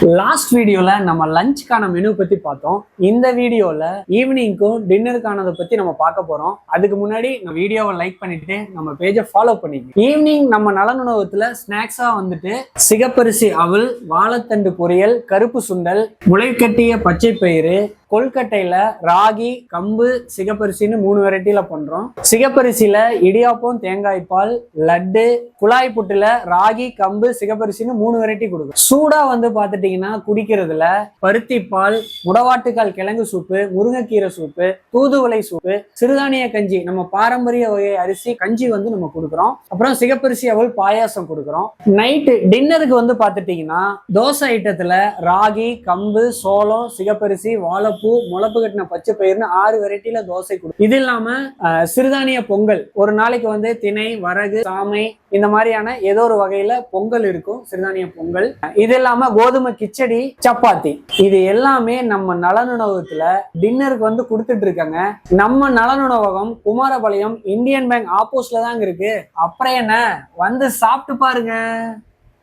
Last வீடியோல நம்ம லஞ்சுக்கான menu பத்தி பார்த்தோம். இந்த வீடியோல ஈவினிங்க்கும் டின்னருக்கானதை பத்தி நம்ம பார்க்க போறோம். அதுக்கு முன்னாடி நம்ம வீடியோவை லைக் பண்ணிட்டு நம்ம பேஜை ஃபாலோ பண்ணிக்கணும். ஈவினிங் நம்ம நலனுணவத்துல ஸ்நாக்ஸா வந்துட்டு சிகப்பரிசி அவல், வாழைத்தண்டு பொரியல், கருப்பு சுண்டல், முளைக்கட்டிய பச்சை பயிறு, கொல்கட்டையில ராகி, கம்பு, சிகப்பரிசின்னு 3 வெரைட்டில பண்றோம். சிகப்பரிசியில இடியாப்பம், தேங்காய் பால், லட்டு, குழாய் புட்டுல ராகி, கம்பு, சிகப்பரிசின்னு 3 வெரைட்டி கொடுக்கும். சூடா வந்து பாத்துட்டீங்கன்னா குடிக்கிறதுல பருத்தி பால், முடவாட்டுக்கால் கிழங்கு சூப்பு, முருங்கைக்கீரை சூப்பு, தூதுவளை சூப்பு, சிறுதானிய கஞ்சி, நம்ம பாரம்பரிய வகை அரிசி கஞ்சி வந்து நம்ம கொடுக்குறோம். அப்புறம் சிகப்பரிசி அவல் பாயாசம் கொடுக்குறோம். நைட்டு டின்னருக்கு வந்து பாத்துட்டீங்கன்னா தோசை ஐட்டத்துல ராகி, கம்பு, சோளம், சிகப்பரிசி, வாழை முளப்பு கட்டின பச்சை பயிர்னு 6 வெரைட்டில தோசை கொடுக்கும். இது இல்லாம சிறுதானிய பொங்கல், ஒரு நாளைக்கு வந்து திணை, வரகு, சாமை, இந்த மாதிரியான ஏதோ ஒரு வகையில பொங்கல் இருக்கும், சிறுதானிய பொங்கல். இது இல்லாம கோதுமை கிச்சடி, சப்பாத்தி, இது எல்லாமே நம்ம நலனுணவகத்துல டின்னருக்கு வந்து கொடுத்துட்டு இருக்காங்க. நம்ம நலனுணவகம் குமாரபாளையம் இந்தியன் பேங்க் ஆப்போசிட்ல தாங்க இருக்கு. அப்புறம் என்ன, வந்து சாப்பிட்டு பாருங்க.